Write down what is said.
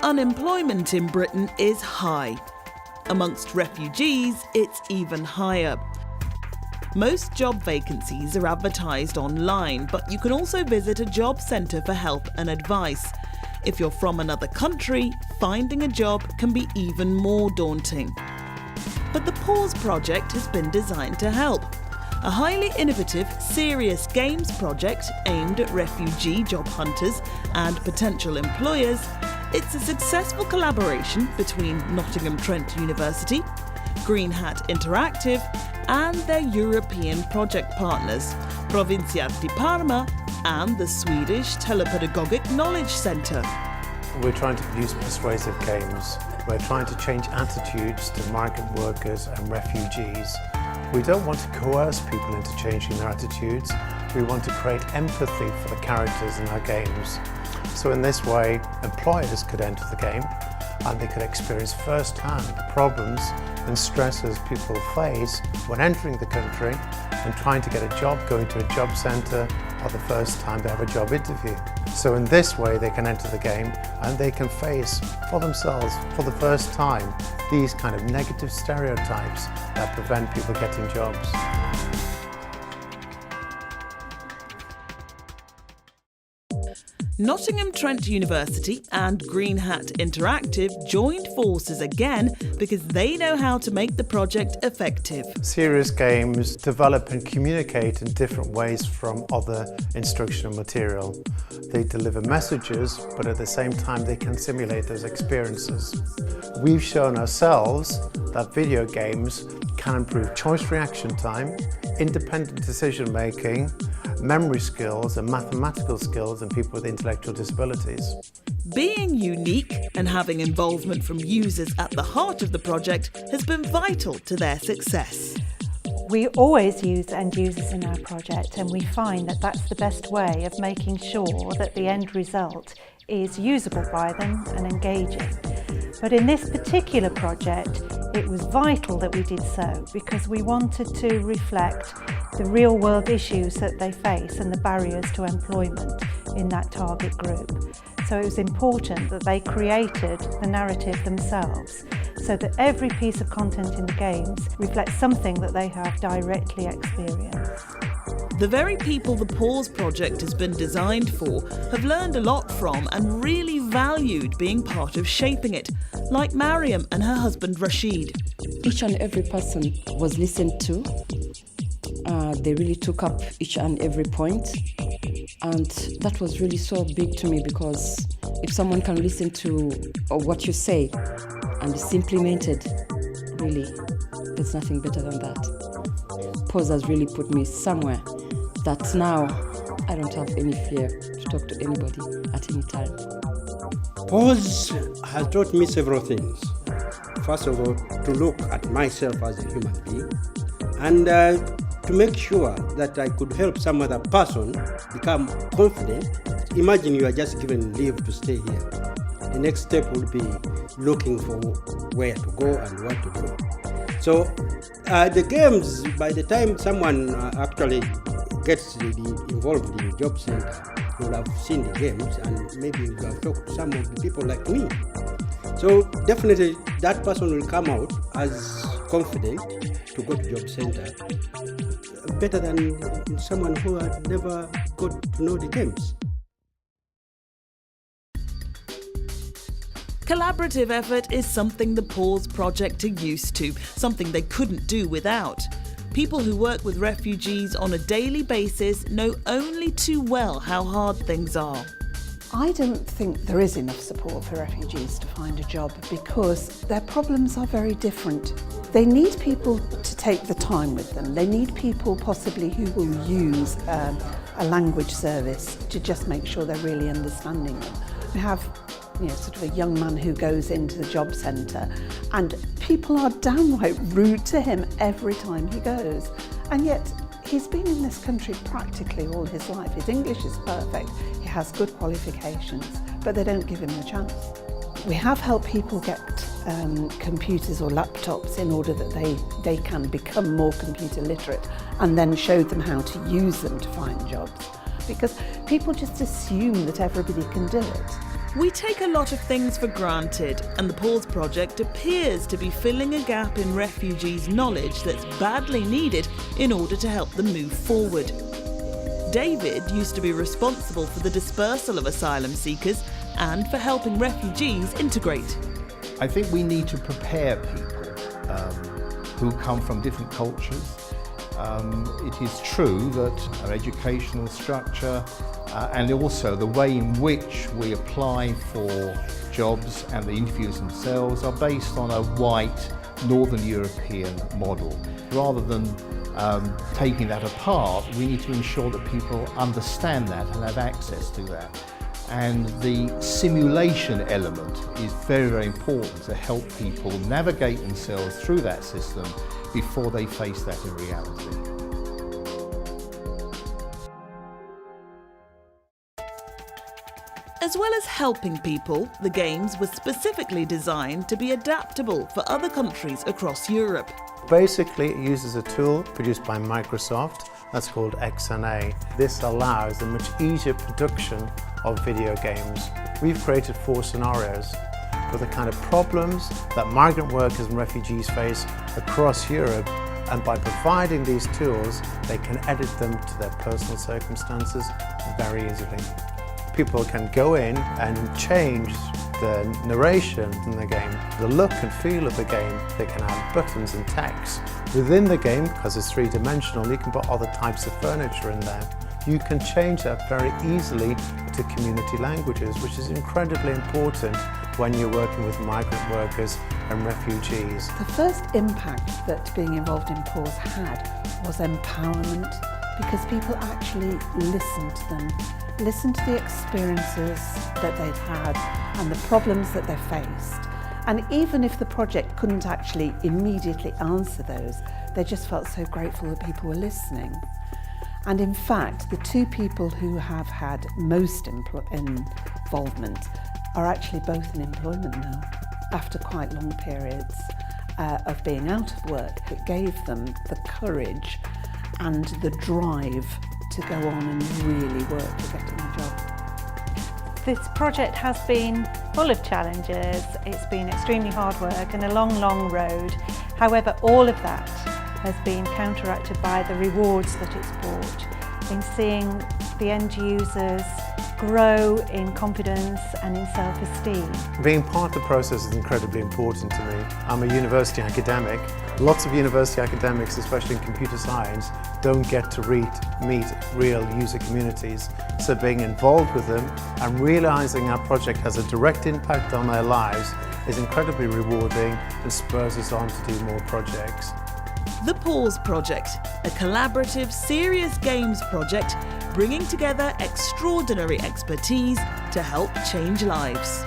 unemployment in Britain is high. Amongst refugees, it's even higher. Most job vacancies are advertised online, but you can also visit a job centre for help and advice. If you're from another country, finding a job can be even more daunting. But the Pause project has been designed to help. A highly innovative, serious games project aimed at refugee job hunters and potential employers, it's a successful collaboration between Nottingham Trent University, Green Hat Interactive and their European project partners, Provincia di Parma and the Swedish Telepedagogic Knowledge Centre. We're trying to produce persuasive games. We're trying to change attitudes to migrant workers and refugees. We don't want to coerce people into changing their attitudes. We want to create empathy for the characters in our games. So in this way, employers could enter the game and they could experience firsthand the problems and stresses people face when entering the country and trying to get a job, going to a job centre, or the first time they have a job interview. So in this way they can enter the game and they can face for themselves, for the first time, these kind of negative stereotypes that prevent people getting jobs. Nottingham Trent University and Green Hat Interactive joined forces again because they know how to make the project effective. Serious games develop and communicate in different ways from other instructional material. They deliver messages, but at the same time they can simulate those experiences. We've shown ourselves that video games can improve choice reaction time, independent decision making, memory skills and mathematical skills in people with intellectual disabilities. Being unique and having involvement from users at the heart of the project has been vital to their success. We always use end users in our project, and we find that that's the best way of making sure that the end result is usable by them and engaging. But in this particular project, it was vital that we did so because we wanted to reflect the real world issues that they face and the barriers to employment in that target group. So it was important that they created the narrative themselves so that every piece of content in the games reflects something that they have directly experienced. The very people the Pause project has been designed for have learned a lot from and really valued being part of shaping it, like Mariam and her husband Rashid. Each and every person was listened to. They really took up each and every point, and that was really so big to me because if someone can listen to what you say and it's implemented, really, there's nothing better than that. Pause has really put me somewhere that now I don't have any fear to talk to anybody at any time. Pause has taught me several things. First of all, to look at myself as a human being and to make sure that I could help some other person become confident. Imagine you are just given leave to stay here. The next step would be looking for where to go and what to do. So the games, by the time someone actually gets involved in the job center, you'll have seen the games and maybe you have talked to some of the people like me. So definitely that person will come out as confident to go to job center, better than someone who had never got to know the games. Collaborative effort is something the Pause project are used to, something they couldn't do without. People who work with refugees on a daily basis know only too well how hard things are. I don't think there is enough support for refugees to find a job because their problems are very different. They need people to take the time with them. They need people possibly who will use a language service to just make sure they're really understanding them. We have sort of a young man who goes into the job centre and people are downright rude to him every time he goes. And yet he's been in this country practically all his life. His English is perfect, he has good qualifications, but they don't give him the chance. We have helped people get computers or laptops in order that they can become more computer literate and then showed them how to use them to find jobs. Because people just assume that everybody can do it. We take a lot of things for granted, and the Pause Project appears to be filling a gap in refugees' knowledge that's badly needed in order to help them move forward. David used to be responsible for the dispersal of asylum seekers and for helping refugees integrate. I think we need to prepare people who come from different cultures. It is true that our educational structure and also the way in which we apply for jobs and the interviews themselves are based on a white Northern European model. Rather than taking that apart, we need to ensure that people understand that and have access to that. And the simulation element is very, very important to help people navigate themselves through that system before they face that in reality. As well as helping people, the games were specifically designed to be adaptable for other countries across Europe. Basically, it uses a tool produced by Microsoft that's called XNA. This allows a much easier production of video games. We've created 4 scenarios for the kind of problems that migrant workers and refugees face across Europe, and by providing these tools, they can edit them to their personal circumstances very easily. People can go in and change the narration in the game, the look and feel of the game. They can add buttons and text. Within the game, because it's 3-dimensional, you can put other types of furniture in there. You can change that very easily to community languages, which is incredibly important when you're working with migrant workers and refugees. The first impact that being involved in Pause had was empowerment, because people actually listened to them, listened to the experiences that they'd had and the problems that they faced. And even if the project couldn't actually immediately answer those, they just felt so grateful that people were listening. And in fact, the 2 people who have had most involvement are actually both in employment now, after quite long periods of being out of work. It gave them the courage and the drive to go on and really work for getting a job. This project has been full of challenges. It's been extremely hard work and a long, long road. However, all of that has been counteracted by the rewards that it's brought in seeing the end users grow in confidence and in self-esteem. Being part of the process is incredibly important to me. I'm a university academic. Lots of university academics, especially in computer science, don't get to meet real user communities. So being involved with them and realising our project has a direct impact on their lives is incredibly rewarding and spurs us on to do more projects. The Pause Project, a collaborative, serious games project bringing together extraordinary expertise to help change lives.